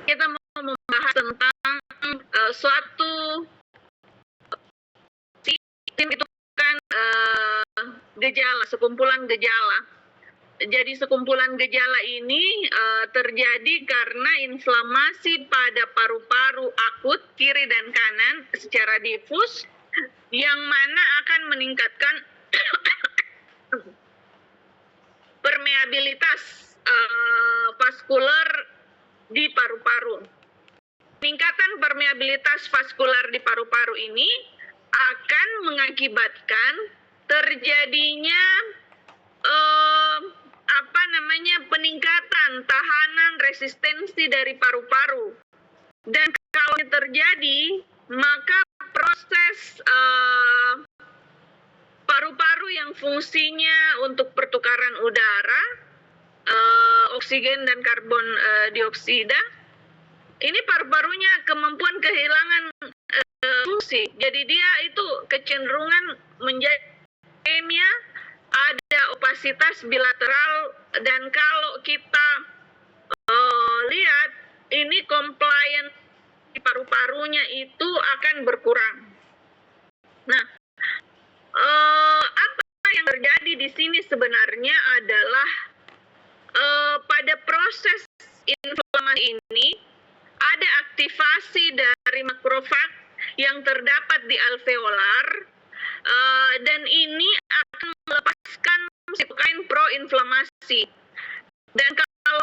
kita mau membahas tentang suatu sistem itu kan gejala, sekumpulan gejala. Jadi sekumpulan gejala ini terjadi karena inflamasi pada paru-paru akut kiri dan kanan secara difus yang mana akan meningkatkan permeabilitas vaskular di paru-paru. Peningkatan permeabilitas vaskular di paru-paru ini akan mengakibatkan terjadinya peningkatan tahanan resistensi dari paru-paru. Dan kalau ini terjadi, maka proses paru-paru yang fungsinya untuk pertukaran udara, oksigen dan karbon dioksida, ini paru-parunya kemampuan kehilangan fungsi. Jadi dia itu kecenderungan menjadi iskemia, ada opasitas bilateral, dan kalau kita lihat ini compliance di paru-parunya itu akan berkurang. Nah, apa yang terjadi di sini sebenarnya adalah pada proses inflamasi ini ada aktivasi dari makrofag yang terdapat di alveolar, dan ini akan melepaskan sitokin proinflamasi. Dan kalau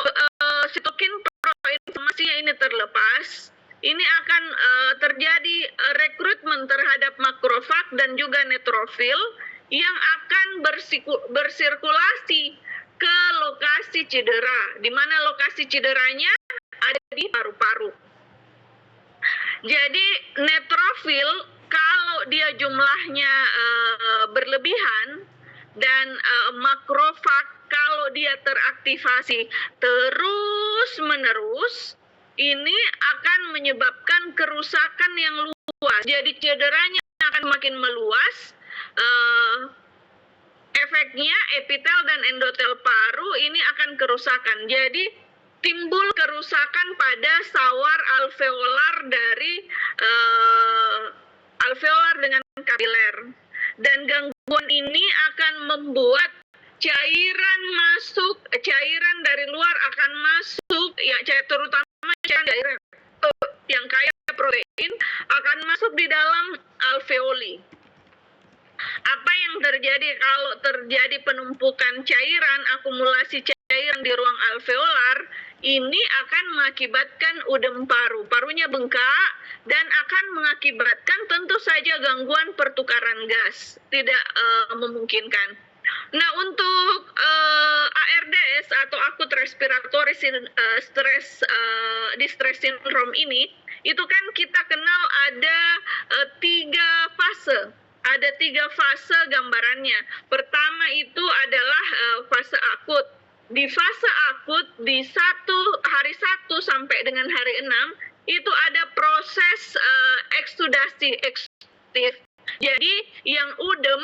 sitokin proinflamasinya ini terlepas, ini akan terjadi rekrutmen terhadap makrofag dan juga neutrofil yang akan bersirkulasi ke lokasi cedera, di mana lokasi cederanya ada di paru-paru. Jadi neutrofil kalau dia jumlahnya berlebihan dan makrofag kalau dia teraktivasi terus-menerus, ini akan menyebabkan kerusakan yang luas. Jadi cederanya akan makin meluas. Efeknya epitel dan endotel paru ini akan kerusakan. Jadi timbul kerusakan pada sawar alveolar dari alveolar dengan kapiler. Dan gangguan ini akan membuat cairan dari luar akan masuk, ya terutama cairan yang kaya protein akan masuk di dalam alveoli. Apa yang terjadi kalau terjadi penumpukan cairan, akumulasi cairan di ruang alveolar, ini akan mengakibatkan udem paru. Parunya bengkak dan akan mengakibatkan tentu saja gangguan pertukaran gas, tidak memungkinkan. Nah, untuk ARDS atau akut respiratory distress syndrome ini, itu kan kita kenal ada 3 fase. Ada 3 fase gambarannya. Pertama itu adalah fase akut. Di fase akut, di hari 1 sampai dengan hari 6, itu ada proses eksudasi eksudtif. Jadi yang udem,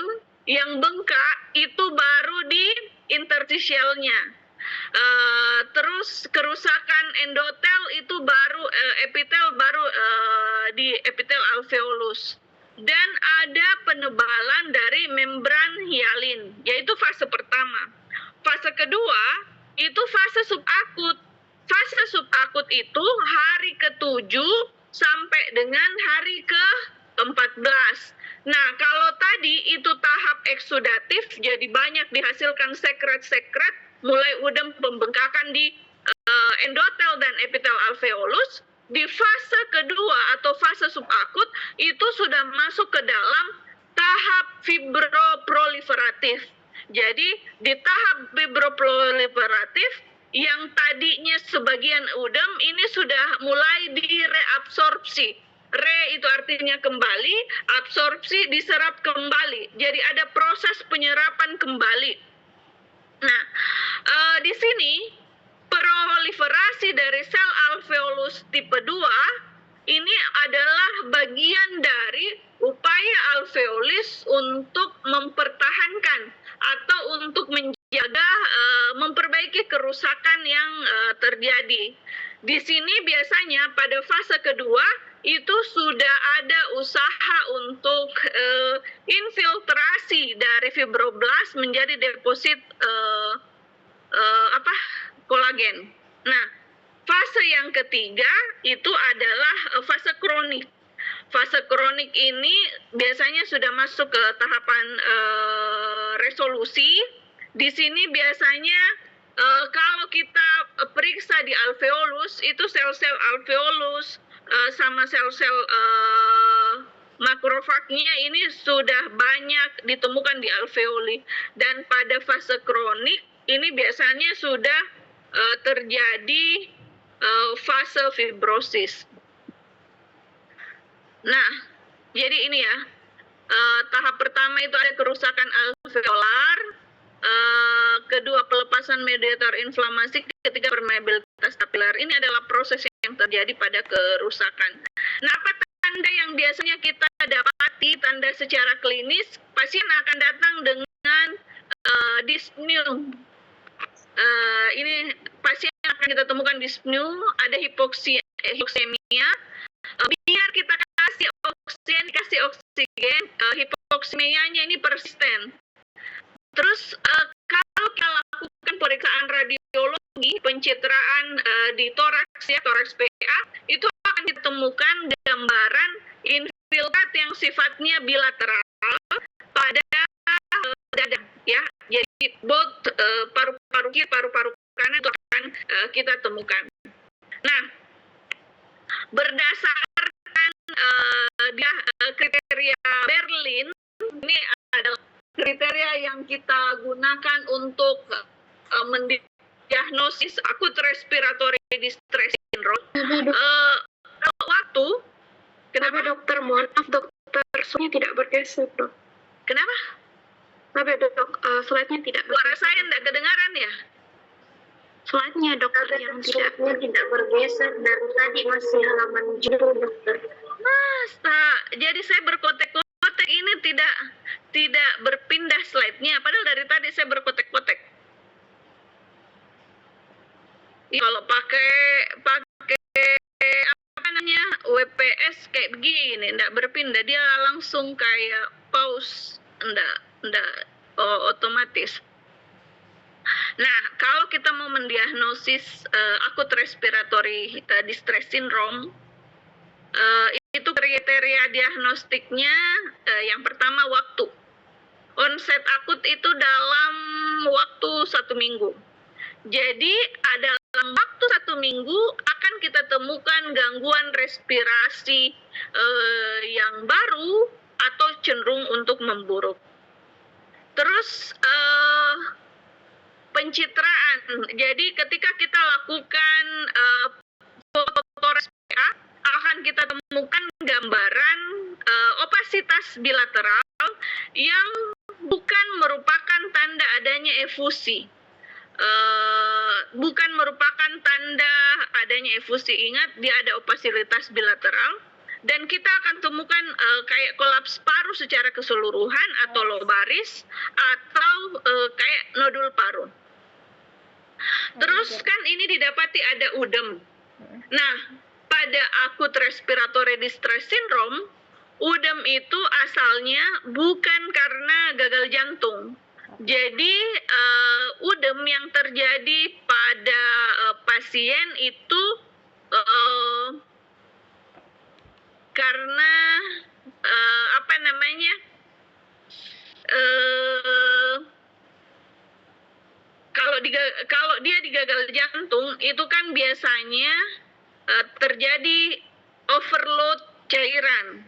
yang bengkak, itu baru di interstisialnya. Terus kerusakan endotel itu baru epitel baru di epitel alveolus. Dan ada penebalan dari membran hialin, yaitu fase pertama. Fase kedua itu fase subakut. Fase subakut itu hari ke-7 sampai dengan hari ke-14. Nah, kalau tadi itu tahap eksudatif, jadi banyak dihasilkan sekret-sekret, mulai udem pembengkakan di endotel dan epitel alveolus. Di fase kedua atau fase subakut itu sudah masuk ke dalam tahap fibroproliferatif. Jadi di tahap fibroproliferatif yang tadinya sebagian udem ini sudah mulai direabsorpsi. Re itu artinya kembali, absorpsi diserap kembali. Jadi ada proses penyerapan kembali. Nah, di sini proliferasi dari sel alveolus tipe 2 ini adalah bagian dari upaya alveolis untuk mempertahankan atau untuk menjaga, memperbaiki kerusakan yang terjadi. Di sini biasanya pada fase kedua itu sudah ada usaha untuk infiltrasi dari fibroblast menjadi deposit kolagen. Nah, fase yang ketiga itu adalah fase kronik. Fase kronik ini biasanya sudah masuk ke tahapan resolusi. Di sini biasanya kalau kita periksa di alveolus, itu sel-sel alveolus sama sel-sel makrofagnya ini sudah banyak ditemukan di alveoli. Dan pada fase kronik ini biasanya sudah terjadi fase fibrosis. Nah, jadi ini ya, tahap pertama itu ada kerusakan alveolar, kedua pelepasan mediator inflamasi, ketiga permeabilitas kapiler. Ini adalah proses yang terjadi pada kerusakan. Nah, apa tanda yang biasanya kita dapati, tanda secara klinis? Pasien akan datang dengan dyspnea. Ini pasien akan kita temukan dyspnea, ada hipoksemia. Biar kita kasih oksigen, hipoksemianya ini persisten. Terus kalau kita lakukan pemeriksaan radiologi, pencitraan di toraks ya, toraks PA, itu akan ditemukan gambaran infiltrat yang sifatnya bilateral pada dada ya. Jadi both paru-paru kiri, paru-paru kanan itu akan kita temukan. Nah, berdasarkan kriteria Berlin, ini adalah kriteria yang kita gunakan untuk mendiagnosis akut respiratory distress syndrome. Kenapa dokter? Mohon maaf dokter, slide-nya tidak bergeser dok. Kenapa? Kenapa dok? Slide-nya tidak bergeser. Suara saya tidak kedengaran ya? Slide-nya dokter yang tidak bergeser dari tadi masih halaman judul dokter. Jadi saya berkotek-kotek ini tidak berpindah slide-nya, padahal dari tadi saya berkotek-kotek. Kalau pakai WPS kayak begini, tidak berpindah, dia langsung kayak pause, tidak otomatis. Nah, kalau kita mau mendiagnosis akut respiratory distress syndrome, itu kriteria diagnostiknya yang pertama waktu. Onset akut itu dalam waktu 1 minggu. Jadi dalam waktu 1 minggu akan kita temukan gangguan respirasi yang baru atau cenderung untuk memburuk. Terus pencitraan. Jadi ketika kita lakukan fototoraks PA, akan kita temukan gambaran opasitas bilateral yang bukan merupakan tanda adanya efusi. Bukan merupakan tanda adanya efusi. Ingat, dia ada opasitas bilateral. Dan kita akan temukan kayak kolaps paru secara keseluruhan atau lobaris atau kayak nodul paru. Terus kan ini didapati ada udem. Nah, pada akut respiratory distress syndrome, udem itu asalnya bukan karena gagal jantung. Jadi udem yang terjadi pada pasien itu karena kalau dia di gagal jantung itu kan biasanya terjadi overload cairan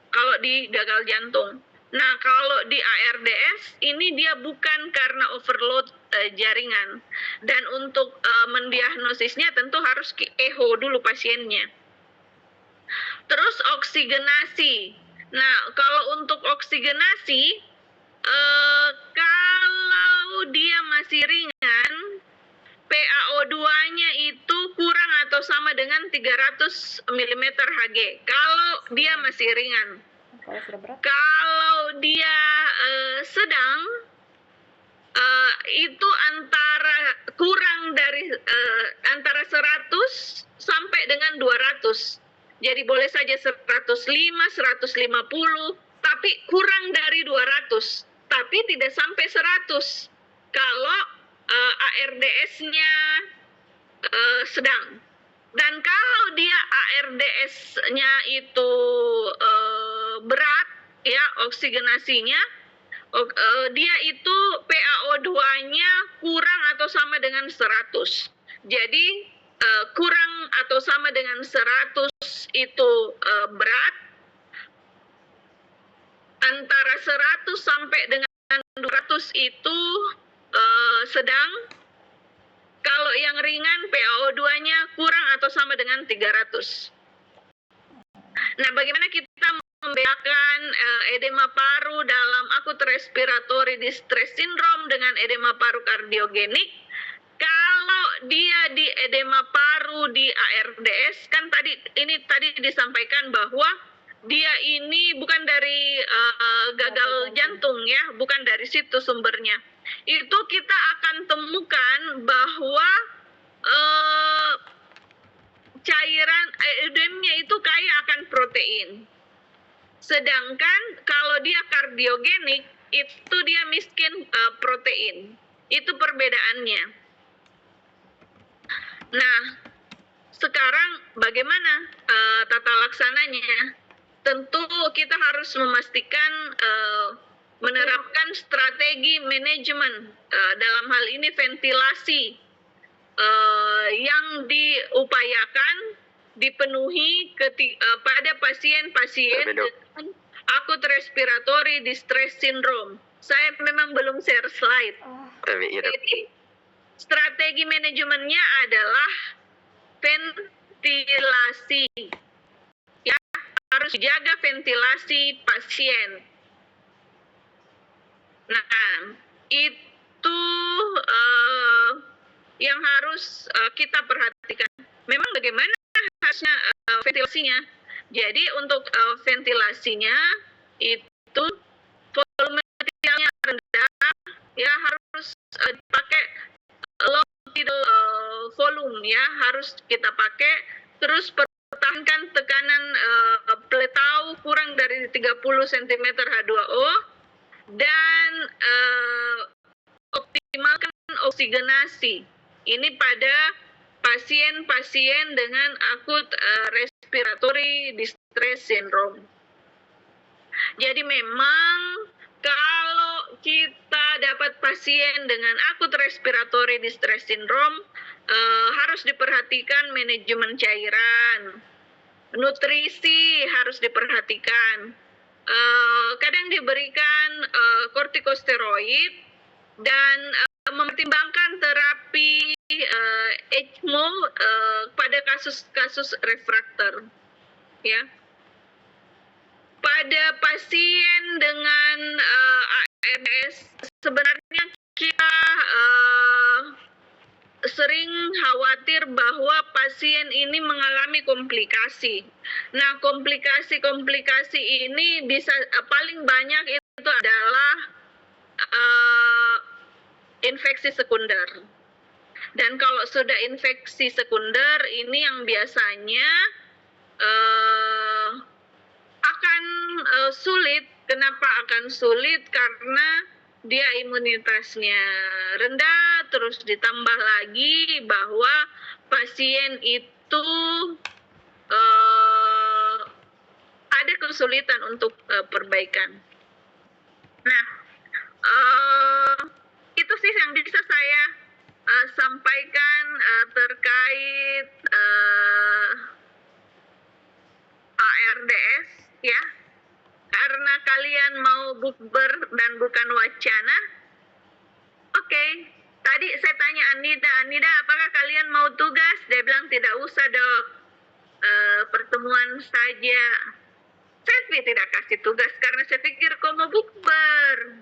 kalau di gagal jantung. Nah, kalau di ARDS ini dia bukan karena overload jaringan. Dan untuk mendiagnosisnya tentu harus echo dulu pasiennya. Terus oksigenasi. Nah, kalau untuk oksigenasi, kalau dia masih ringan, PaO2-nya itu kurang atau sama dengan 300 mm Hg. Kalau dia masih ringan. Kalau dia sedang, itu antara kurang dari antara 100 100. Jadi boleh saja 105, 150, tapi kurang dari 200, tapi tidak sampai 100 kalau ARDS-nya sedang. Dan kalau dia ARDS-nya itu berat, ya, oksigenasinya, dia itu PaO2-nya kurang atau sama dengan 100. Jadi kurang atau sama dengan 100 itu berat, antara 100 sampai dengan 200 itu sedang. Kalau yang ringan PaO2-nya kurang atau sama dengan 300. Nah, bagaimana kita membedakan edema paru dalam acute respiratory distress syndrome dengan edema paru kardiogenik? Kalau dia di edema paru di ARDS, kan tadi disampaikan bahwa dia ini bukan dari gagal jantung, ya, bukan dari situ sumbernya. Itu kita akan temukan bahwa cairan edemnya itu kaya akan protein. Sedangkan kalau dia kardiogenik, itu dia miskin protein. Itu perbedaannya. Nah, sekarang bagaimana tata laksananya? Tentu kita harus memastikan menerapkan strategi manajemen, dalam hal ini ventilasi yang diupayakan dipenuhi pada pasien-pasien dengan acute respiratory distress syndrome. Saya memang belum share slide. Jadi, strategi manajemennya adalah ventilasi. Ya, harus jaga ventilasi pasien. Nah, itu yang harus kita perhatikan. Memang bagaimana harusnya ventilasinya? Jadi untuk ventilasinya itu volume ventilalnya rendah, ya, harus dipakai low volume, ya, harus kita pakai. Terus pertahankan tekanan pletau kurang dari 30 cm H2O, dan optimalkan oksigenasi. Ini pada pasien-pasien dengan acute respiratory distress syndrome. Jadi memang kalau kita dapat pasien dengan acute respiratory distress syndrome, harus diperhatikan manajemen cairan, nutrisi harus diperhatikan. Kadang diberikan kortikosteroid dan mempertimbangkan terapi ECMO pada kasus-kasus refraktor, ya. Pada pasien dengan ARDS sebenarnya kita sering khawatir bahwa pasien ini mengalami komplikasi. Nah, komplikasi-komplikasi ini bisa paling banyak itu adalah infeksi sekunder. Dan kalau sudah infeksi sekunder, ini yang biasanya akan sulit. Kenapa akan sulit? Karena dia imunitasnya rendah, terus ditambah lagi bahwa pasien itu ada kesulitan untuk perbaikan. Nah, itu sih yang bisa saya sampaikan terkait ARDS, ya. Karena kalian mau bukber dan bukan wacana. Oke, tadi saya tanya Anida, apakah kalian mau tugas? Dia bilang tidak usah, Dok. Pertemuan saja. Saya tidak kasih tugas karena saya pikir kau mau bukber.